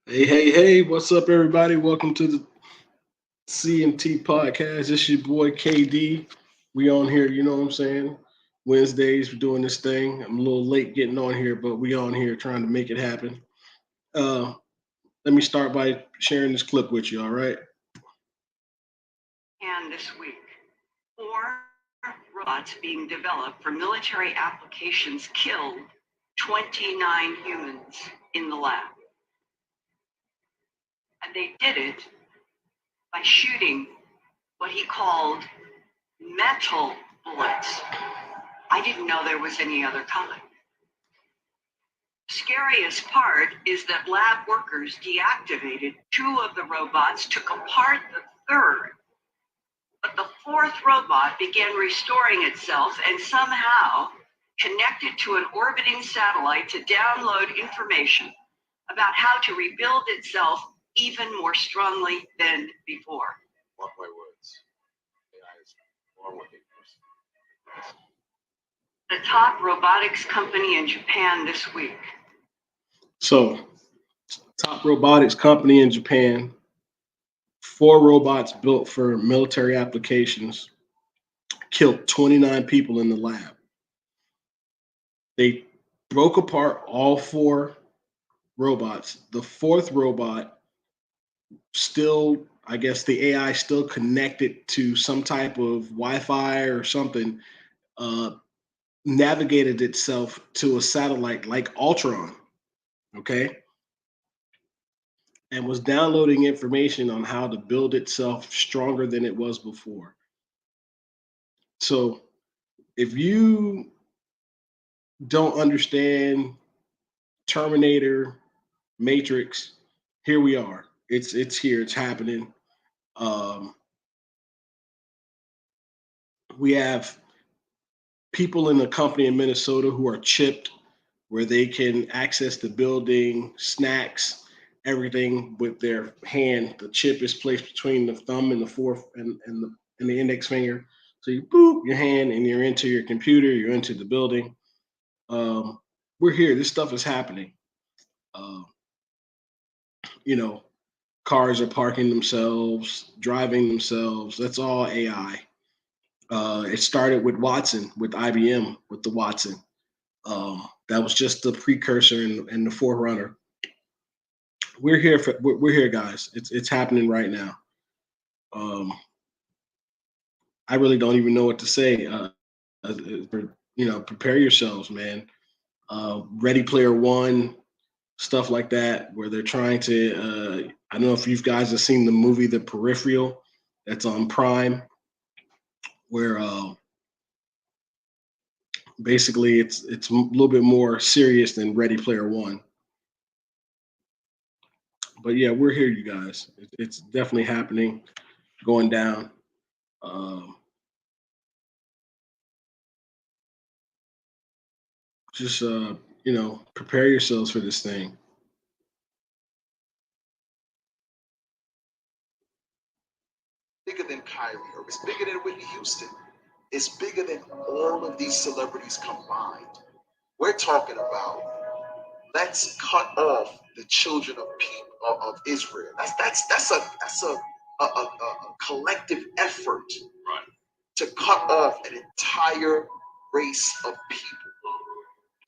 Hey, what's up, everybody? Welcome to the CMT podcast. This your boy KD. We on here, you know what I'm saying? Wednesdays, we're doing this thing. I'm a little late getting on here, but we on here trying to make it happen. Uh, Let me start by sharing this clip with you, all right? And this week, four robots being developed for military applications killed 29 humans in the lab. And they did it by shooting what he called metal bullets. I didn't know there was any other kind. Scariest part is that lab workers deactivated two of the robots, took apart the third, but the fourth robot began restoring itself and somehow connected to an orbiting satellite to download information about how to rebuild itself even more strongly than before. Mark my words. AI is far more dangerous. The top robotics company in Japan this week. So, top robotics company in Japan, four robots built for military applications, killed 29 people in the lab. They broke apart all four robots. The fourth robot still, I guess the AI still connected to some type of Wi-Fi or something, uh, navigated itself to a satellite like Ultron, okay, and was downloading information on how to build itself stronger than it was before. So if you don't understand Terminator, Matrix, here we are. It's here. It's happening. Um, we have people in the company in Minnesota who are chipped, where they can access the building, snacks, everything with their hand. The chip is placed between the thumb and the fourth and the index finger. So you boop your hand and you're into your computer. You're into the building. We're here. This stuff is happening. Uh, you know, cars are parking themselves, driving themselves. That's all AI. It started with Watson, with IBM, with the Watson. That was just the precursor and the forerunner. We're here, guys. It's happening right now. Um, I really don't even know what to say. Prepare yourselves, man. Ready Player One, stuff like that, where they're trying to. I don't know if you guys have seen the movie The Peripheral, that's on Prime, where basically it's a little bit more serious than Ready Player One. But yeah, we're here, you guys. It's definitely happening, going down. Um, just prepare yourselves for this thing. Bigger than Kyrie Irving. It's bigger than Whitney Houston. It's bigger than all of these celebrities combined. We're talking about let's cut off the children of people of Israel. That's a collective effort, right, to cut off an entire race of people.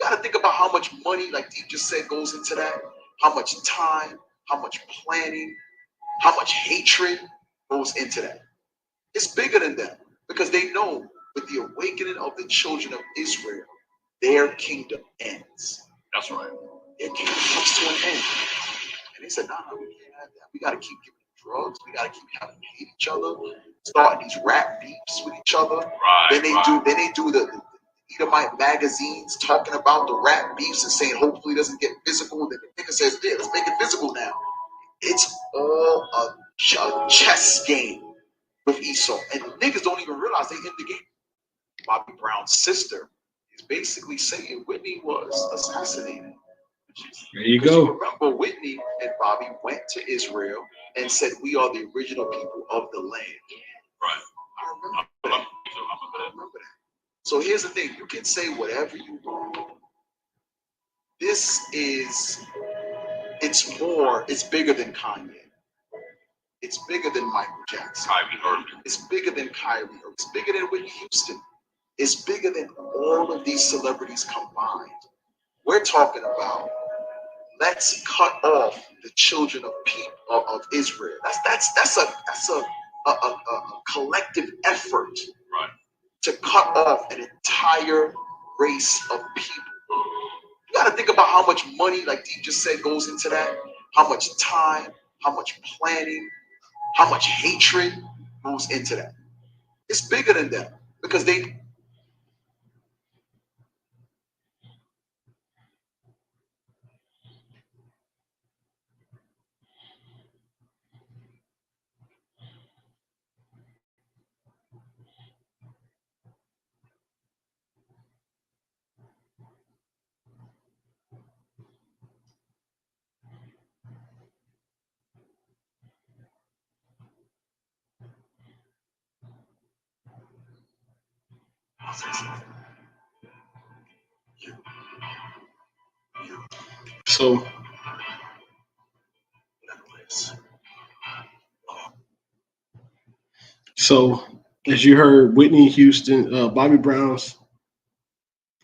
You got to think about how much money, like Deep just said, goes into that. How much time, how much planning, how much hatred goes into that. It's bigger than that because they know with the awakening of the children of Israel, their kingdom ends. That's right. Their kingdom comes to an end. And they said, nah, we can't have that. We got to keep giving drugs. We got to keep having to hate each other, starting these rap beefs with each other. Right. Then they do the Edomite magazines talking about the rap beefs and saying hopefully it doesn't get physical. Then the nigga says, yeah, let's make it physical now. It's all a chess game with Esau. And niggas don't even realize they in the game. Bobby Brown's sister is basically saying Whitney was assassinated. There you Because go. you remember Whitney and Bobby went to Israel and said, we are the original people of the land. Right. I remember that. So here's the thing. You can say whatever you want. This is It's bigger than Kanye. It's bigger than Michael Jackson. It's bigger than Kyrie Irving. It's bigger than Whitney Houston. It's bigger than all of these celebrities combined. We're talking about let's cut off the children of people of Israel. That's a collective effort to cut off an entire race of people. You got to think about how much money, like Deep just said, goes into that. How much time, how much planning, how much hatred goes into that. It's bigger than that because they. So, as you heard, Whitney Houston, Bobby Brown's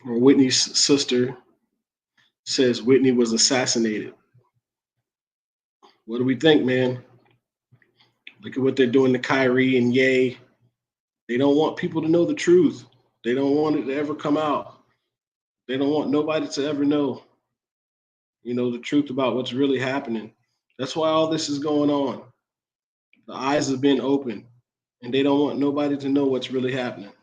or Whitney's sister says Whitney was assassinated. What do we think, man? Look at what they're doing to Kyrie and Ye. They don't want people to know the truth. They don't want it to ever come out. They don't want nobody to ever know, the truth about what's really happening. That's why all this is going on. The eyes have been opened, and they don't want nobody to know what's really happening.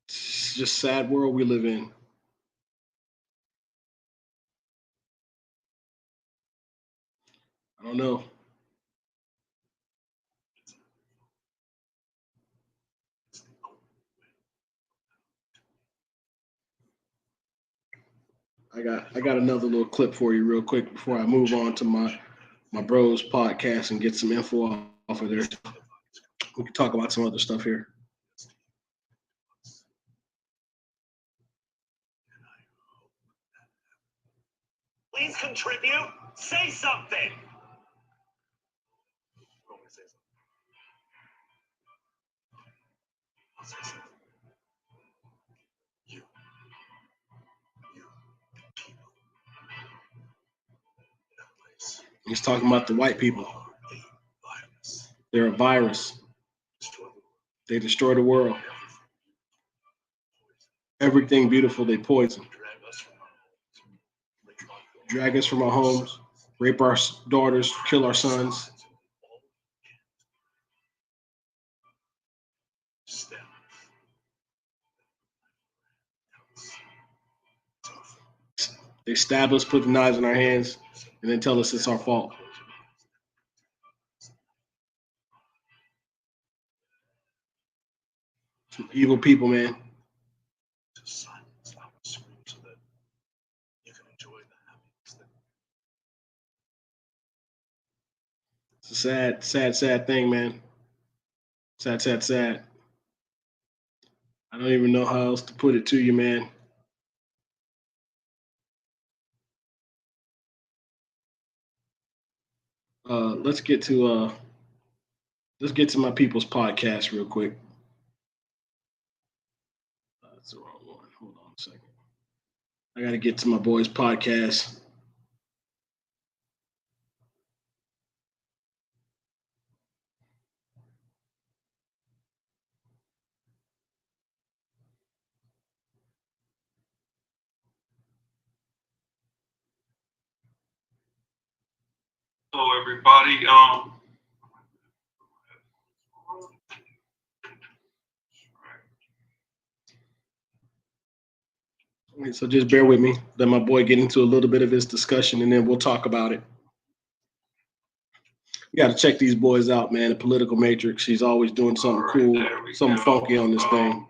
It's just a sad world we live in. I don't know. I got another little clip for you real quick before I move on to my bros podcast and get some info off of there. We can talk about some other stuff here. Please contribute. Say something. He's talking about the white people. They're a virus. They destroy the world. Everything beautiful they poison. Drag us from our homes, rape our daughters, kill our sons. They stab us, put the knives in our hands, and then tell us it's our fault. Some evil people, man. It's a sad, sad, sad thing, man. Sad, sad, sad. I don't even know how else to put it to you, man. Let's get to my people's podcast real quick. That's the wrong one. Hold on a second. I got to get to my boys' podcast. Hello, everybody. So just bear with me. Let my boy get into a little bit of his discussion, and then we'll talk about it. You got to check these boys out, man. The Political Matrix. He's always doing something cool, something funky on this thing.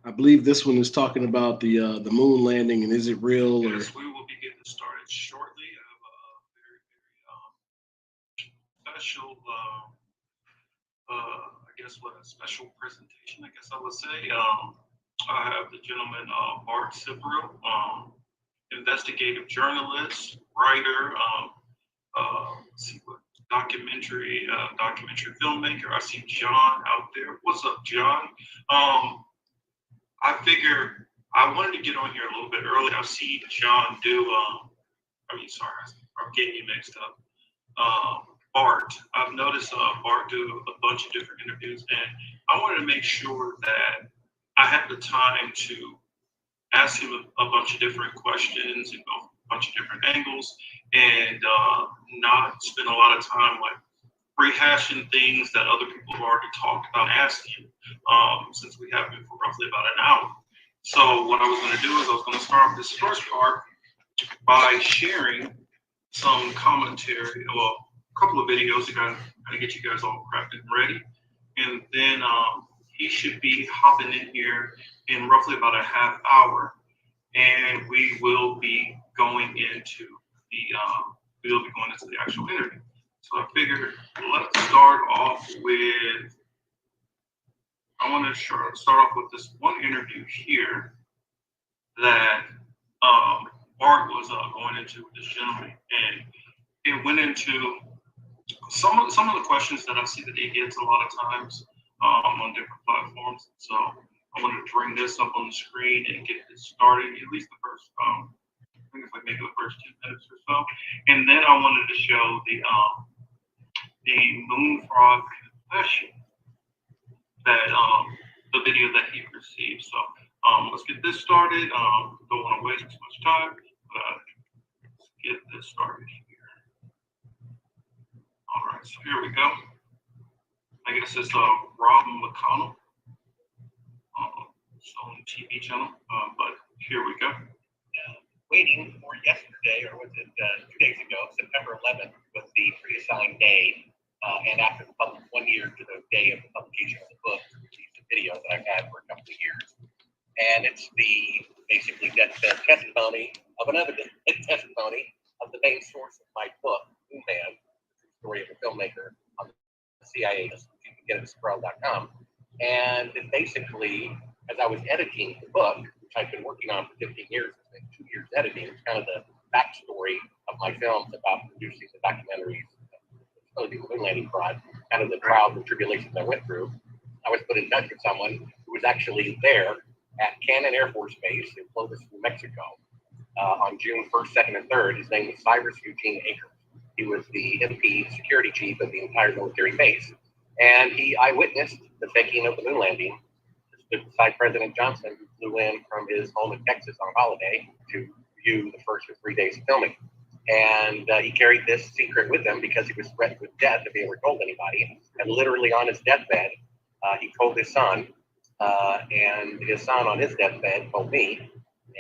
I believe this one is talking about the moon landing and is it real? Yes, we will be getting started shortly. I have a very, very special, I guess, a special presentation, I guess I would say. I have the gentleman Bart Cipro, investigative journalist, writer, let's see what documentary filmmaker. I see John out there. What's up, John? I figure I wanted to get on here a little bit early. I see John do. Sorry, I'm getting you mixed up. Bart. I've noticed Bart do a bunch of different interviews, and I wanted to make sure that I had the time to ask him a bunch of different questions and go a bunch of different angles, and not spend a lot of time like rehashing things that other people have already talked about asking, since we have been for roughly about an hour. So what I was going to do is I was going to start off this first part by sharing some commentary, well, a couple of videos to kind of get you guys all prepped and ready. And then he should be hopping in here in roughly about a half hour, and we will be going into the actual interview. So I figured let's start off with. I want to start off with this one interview here that Bart was going into with this gentleman, and it went into some of the questions that I see that he gets a lot of times on different platforms. So I wanted to bring this up on the screen and get this started, at least the first, I think it's like maybe the first 2 minutes or so, and then I wanted to show the Moonfrog confession that the video that he received. So let's get this started. Don't want to waste too much time, but let's get this started here. All right, so here we go. I guess it's Rob McConnell, on TV channel, but here we go. Waiting for yesterday, or was it 2 days ago, September 11th was the pre-assigned day, and after the 1 year to the day of the publication of the book, to release the video that I've had for a couple of years. And it's basically deathbed testimony of an evidence testimony of the main source of my book, Moonman, the story of a filmmaker on the CIA. You can get it at Sproul.com. And it basically, as I was editing the book, which I've been working on for 15 years, it's been 2 years editing, it's kind of the backstory of my films about producing the documentaries exposing the moon landing fraud, kind of the trials and tribulations I went through. I was put in touch with someone who was actually there at Cannon Air Force Base in Clovis, New Mexico, on June 1st, 2nd, and 3rd. His name was Cyrus Eugene Akers. He was the MP security chief of the entire military base. And he eyewitnessed the faking of the moon landing, stood beside President Johnson, who flew in from his home in Texas on holiday to view the first of 3 days of filming. And he carried this secret with him because he was threatened with death if he ever told anybody. And literally on his deathbed, he told his son, and his son on his deathbed told me.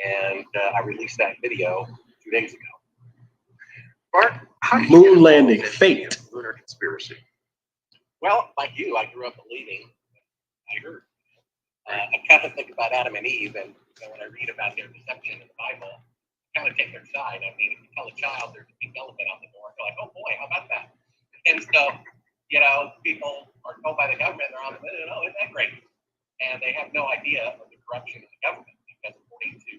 And I released that video 2 days ago. Bart, how do you Moon landing faked. Lunar conspiracy. Well, like you, I grew up believing. I heard. I kind of think about Adam and Eve, and when I read about their deception in the Bible, I kind of take their side. I mean, if you tell a child there's a pink elephant out the door, they're like, "Oh boy, how about that?" And so, people are told by the government they're on the moon. Oh, isn't that great? And they have no idea of the corruption of the government, because according to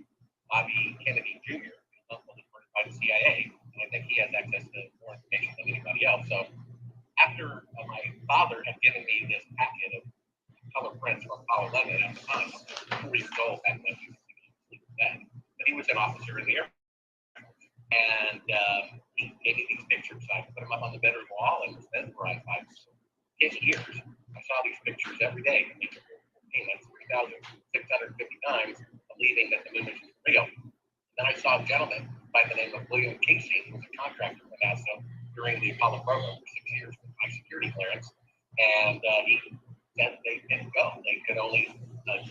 Bobby Kennedy Jr., who's not fully funded by the CIA, and I think he has access to more information than anybody else. So after my father had given me this packet of color prints from Apollo 11 at the time, I was 4 years old back then, he was dead. But he was an officer in the Air Force. And he gave me these pictures. I put them up on the bedroom wall and was mesmerized by them. So 10 years, I saw these pictures every day. That's 3,650 times believing that the moon mission is real. Then I saw a gentleman by the name of William Casey, who was a contractor for NASA during the Apollo program for 6 years with my security clearance. And he said they didn't go. They could only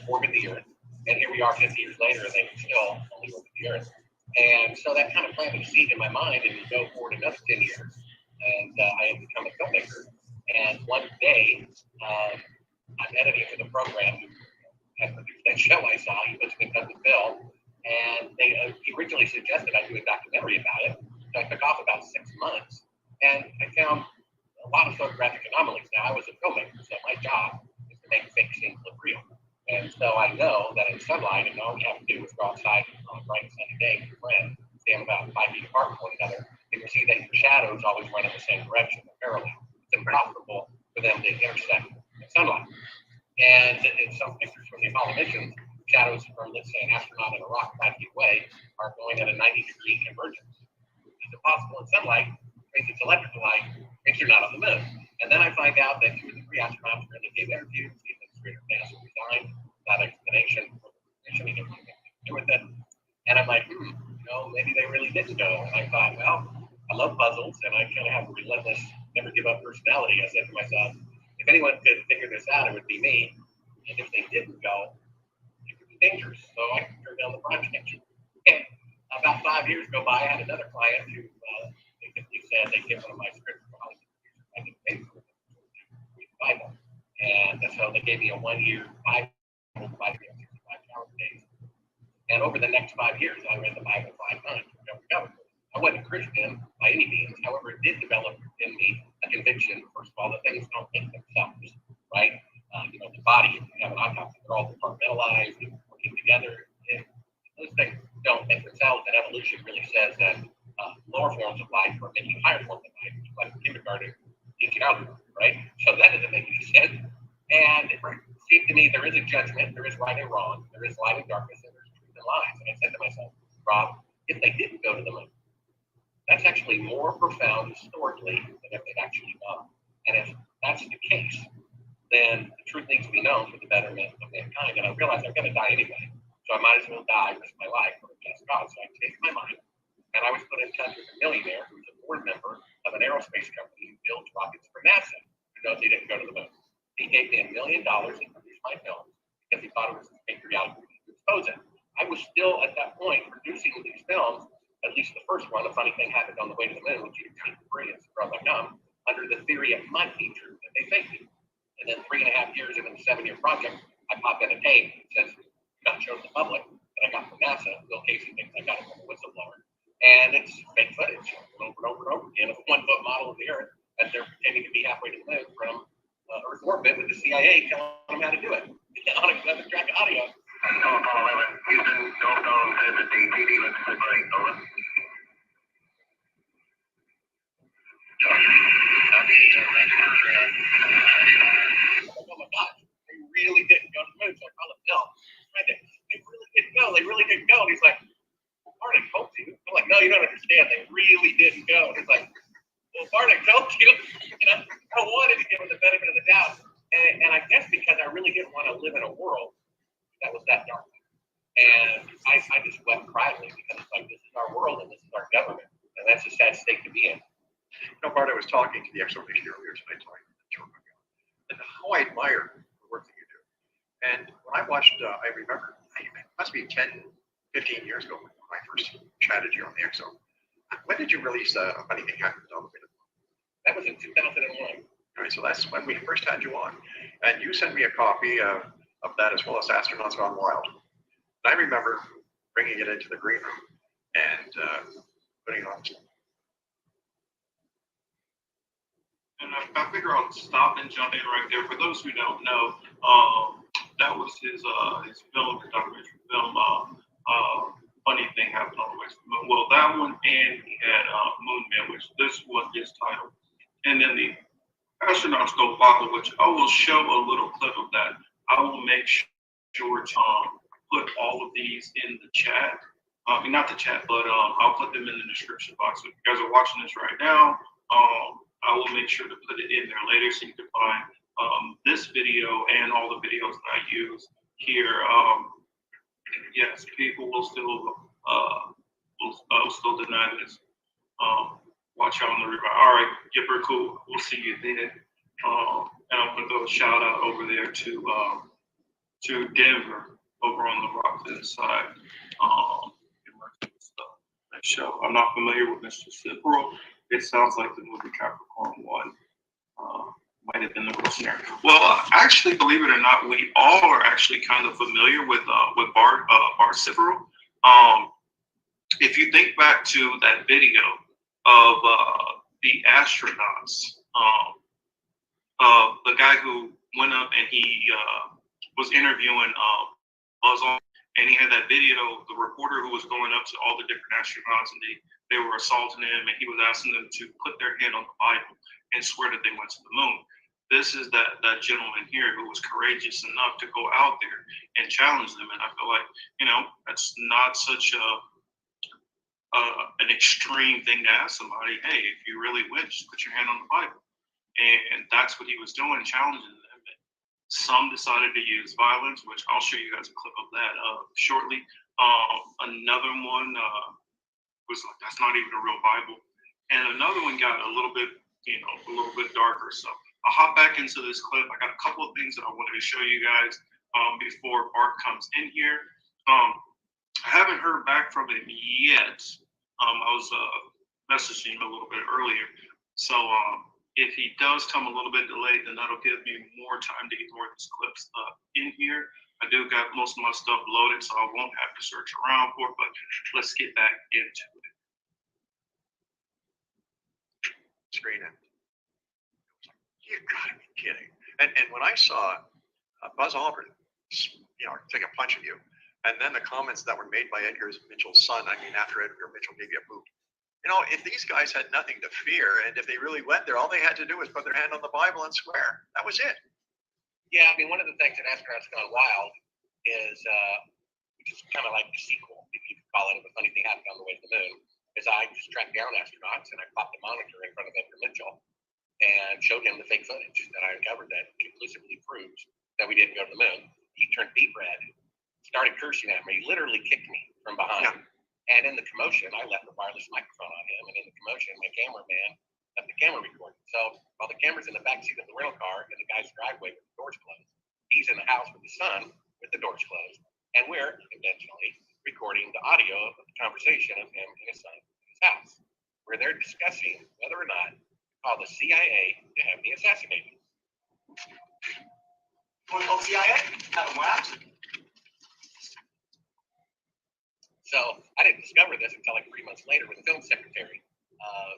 orbit the Earth. And here we are 50 years later, and they can still only orbit the Earth. And so that kind of planted a seed in my mind, and we go forward another 10 years. And I had become a filmmaker. And one day, I'm editing for the program who had produced that show I saw. He puts me in touch with Bill. And he originally suggested I do a documentary about it. So I took off about 6 months. And I found a lot of photographic anomalies. Now, I was a filmmaker, so my job is to make fake scenes look real. And So I know that in sunlight, and all you have to do is go outside on a bright sunny day with your friend, stand about 5 feet apart from one another, and you see that your shadows always run in the same direction, parallel. It's impossible for them to intersect in sunlight. And in some pictures from the Apollo missions, shadows from, let's say, an astronaut in a rock 5 feet away are going at a 90-degree convergence. It's impossible in sunlight because it's electrical light if you're not on the moon. And then I find out that 2 or 3 astronauts were in the gave interviews, the administrator of NASA resigned without explanation, he didn't want anything to do with it. And I'm like, maybe they really didn't go. And I thought, well, I love puzzles, and I kind of have a relentless, never give up personality. I said to myself, if anyone could figure this out, it would be me. And if they didn't go, it would be dangerous. So I turned down the project. And about 5 years go by, I had another client who basically said they get one of my scripts for Hollywood producers. I didn't pay for it to read the Bible. And so they gave me a 1-year Bible, 5 65 days. And over the next 5 years, I read the Bible 5 times. I wasn't a Christian by any means. However, it did develop in me a conviction, first of all, that things don't think themselves, right? The body, if you have an autopsy, they're all compartmentalized and working together. And those things don't think themselves. And evolution really says that lower forms of life are making higher forms of life, like kindergarten, teaching algebra, right? So that doesn't make any sense. And it seemed to me there is a judgment, there is right and wrong, there is light and darkness, and there's truth and lies. And I said to myself, Rob, if they didn't go to the moon, that's actually more profound historically than if they'd actually gone. And if that's the case, then the truth needs to be known for the betterment of mankind. And I realized I'm going to die anyway, so I might as well die, risk my life for a just cause. So I changed my mind, and I was put in touch with a millionaire who's a board member of an aerospace company who builds rockets for NASA, who knows he didn't go to the moon. He gave me $1 million and produced my film because he thought it was patriotic to expose it. I was still at that point producing these films. At least the first one, a funny thing happened on the way to the moon, which you can free at Sprout.com, under the theory of my feature that they faked it. And then 3.5 years into the 7-year project, I pop in a tape that says, not shown to the public, that I got from NASA. Bill Casey thinks I got it from a whistleblower. And it's fake footage over and over and over again of a 1-foot model of the Earth as they're pretending to be halfway to the moon from Earth orbit with the CIA telling them how to do it on a track of audio. Houston, Dalton, 17, PD, let's go break, over. Oh my gosh, they really didn't go to the moon. So I called him, Bill, they really didn't go. They really didn't go. And he's like, well, Bart, I told you. I'm like, no, you don't understand. They really didn't go. And he's like, well, Bart, I told you. I wanted to give him the benefit of the doubt. And I guess because I really didn't want to live in a world that was that dark. And I just wept quietly because it's like, this is our world and this is our government. And that's a sad state to be in. Bart, I was talking to the Exomission earlier tonight, and how I admire the work that you do. And when I watched, I remember, it must be 10, 15 years ago when I first chatted you on the Exo. When did you release Funny Thing Happened on the Way to the Moon? That was in 2001. All right, so that's when we first had you on. And you sent me a copy of that as well as Astronauts Gone Wild. And I remember bringing it into the green room and putting it on. And I figure I'll stop and jump in right there. For those who don't know, that was his film, documentary film, Funny Thing Happened on the Way to the Moon. Well, that one, and he had Moon Man, which this was his title. And then the Astronauts Go Wild, which I will show a little clip of that. I will make sure to put all of these in the chat. Not the chat, but I'll put them in the description box. So if you guys are watching this right now, I will make sure to put it in there later so you can find this video and all the videos that I use here. Yes, people will still deny this. Watch out on the replay. All right, Gipper, cool. We'll see you then. And I'm gonna go shout out over there to Denver over on the Rockland side. Show. I'm not familiar with Mr. Cipro. It sounds like the movie Capricorn 1 might have been the real scenario. Well, actually, believe it or not, we all are actually kind of familiar with Bart Cipro. If you think back to that video of the astronauts, the guy who went up and he was interviewing Buzz Aldrin, and he had that video, the reporter who was going up to all the different astronauts, and they were assaulting him, and he was asking them to put their hand on the Bible and swear that they went to the moon. This is that gentleman here who was courageous enough to go out there and challenge them. And I feel like, that's not such an extreme thing to ask somebody. Hey, if you really win, just put your hand on the Bible. And that's what he was doing, challenging them. Some decided to use violence, which I'll show you guys a clip of that shortly. Another one was like, that's not even a real Bible. And another one got a little bit darker. So I'll hop back into this clip. I got a couple of things that I wanted to show you guys before Bart comes in here. I haven't heard back from him yet. I was messaging him a little bit earlier. So if he does come a little bit delayed, then that'll give me more time to get more of these clips in here. I do got most of my stuff loaded, so I won't have to search around for it, but let's get back into it. Screen it. You gotta be kidding. And when I saw Buzz Aldrin, take a punch at you, and then the comments that were made by Edgar Mitchell's son, after Edgar Mitchell gave you a boot. If these guys had nothing to fear, and if they really went there, all they had to do was put their hand on the Bible and swear. That was it. Yeah, one of the things that Astronauts Gone Wild is, which is kind of like the sequel, if you could call it, if a funny thing happened on the way to the moon, is I just tracked down astronauts and I popped a monitor in front of Edgar Mitchell and showed him the fake footage that I uncovered that conclusively proves that we didn't go to the moon. He turned deep red, started cursing at me, literally kicked me from behind. Yeah. And in the commotion, I left the wireless microphone on him, and in the commotion, my cameraman left the camera recording. So while the camera's in the backseat of the rental car in the guy's driveway with the doors closed, he's in the house with the son with the doors closed, and we're intentionally recording the audio of the conversation of him and his son in his house, where they're discussing whether or not to call the CIA to have me assassinated. Want to call the CIA? Have them whacked? So I didn't discover this until like 3 months later when the film secretary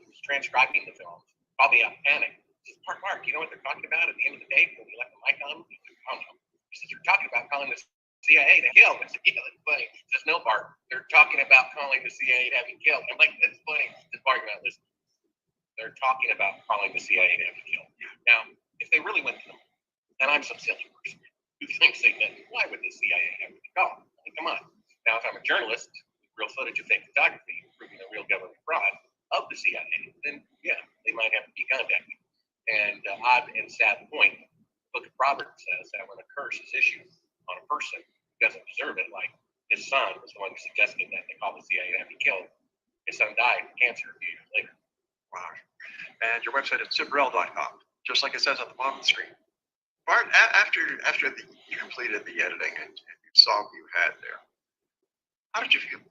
was transcribing the film. Called me out in panic. He says, Mark, you know what they're talking about at the end of the day when we left the mic on? He said, oh, no. He says, they're talking about calling the CIA to kill. I said, yeah, that's funny. He says, no, Bart, they're talking about calling the CIA to have you killed. I'm like, that's funny. He says, Bart, you're not listening. They're talking about calling the CIA to have you killed. Now, if they really went to them, and I'm some silly person who thinks they did, why would the CIA have you called? I mean, come on. Now, if I'm a journalist, real footage of fake photography proving a real government fraud of the CIA, then yeah, they might have to be contacted. And odd and sad point, Book of Proverbs says that when a curse is issued on a person who doesn't deserve it, like his son was the one who suggested that they call the CIA to have him killed. His son died of cancer a few years later. Wow. And your website is sibrel.com, just like it says on the bottom of the screen. Bart, after you completed the editing and you saw what you had there, how did you feel?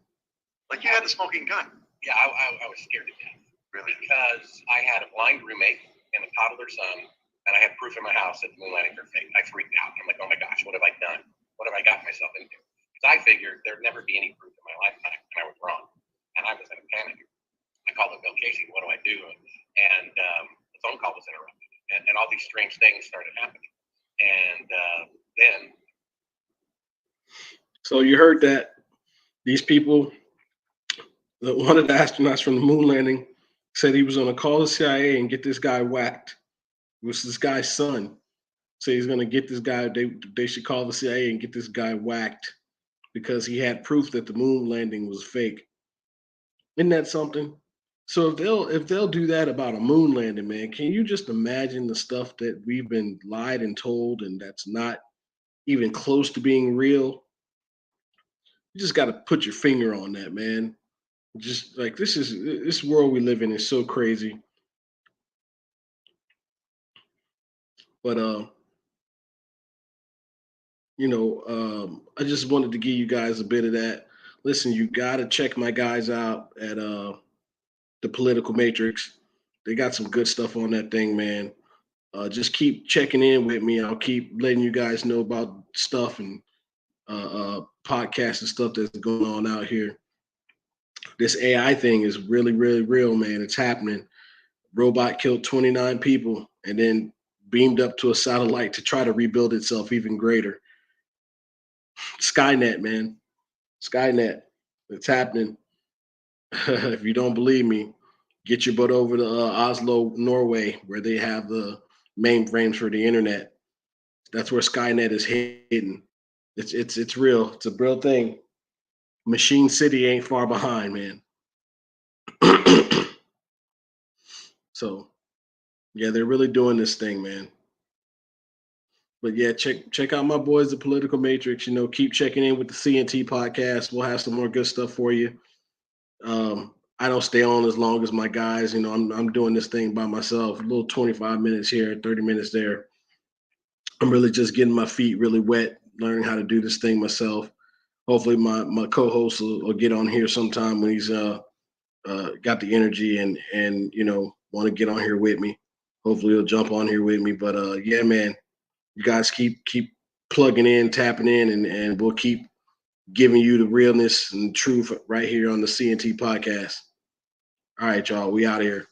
Like you had the smoking gun. Yeah, I was scared to death. Really? Because I had a blind roommate and a toddler son, and I had proof in my house that the moon landings are fake. I freaked out. I'm like, oh my gosh, what have I done? What have I got myself into? Because I figured there'd never be any proof in my lifetime, and I was wrong. And I was in a panic. I called up Bill Casey, what do I do? And the phone call was interrupted, and all these strange things started happening. And then. So you heard that these people, one of the astronauts from the moon landing said he was going to call the CIA and get this guy whacked. It was this guy's son. So he's going to get this guy. They should call the CIA and get this guy whacked because he had proof that the moon landing was fake. Isn't that something? So if they'll do that about a moon landing, man, can you just imagine the stuff that we've been lied and told, and that's not even close to being real? You just got to put your finger on that, man. Just like this world we live in is so crazy. But I just wanted to give you guys a bit of that. Listen, you got to check my guys out at the Political Matrix. They got some good stuff on that thing, man. Just keep checking in with me. I'll keep letting you guys know about stuff and podcasts and stuff that's going on out here. This AI thing is really, really real, man. It's happening. Robot killed 29 people and then beamed up to a satellite to try to rebuild itself even greater. Skynet, man. Skynet. It's happening. If you don't believe me, get your butt over to Oslo, Norway, where they have the mainframes for the internet. That's where Skynet is hidden. It's real. It's a real thing. Machine City ain't far behind, man. So, yeah, they're really doing this thing, man. But yeah, check out my boys, the Political Matrix. Keep checking in with the CNT podcast. We'll have some more good stuff for you. I don't stay on as long as my guys. I'm doing this thing by myself. A little 25 minutes here, 30 minutes there. I'm really just getting my feet really wet, learning how to do this thing myself. Hopefully, my co-host will get on here sometime when he's got the energy and want to get on here with me. Hopefully, he'll jump on here with me. But yeah, man, you guys keep plugging in, tapping in, and we'll keep giving you the realness and truth right here on the CNT podcast. All right, y'all, we out of here.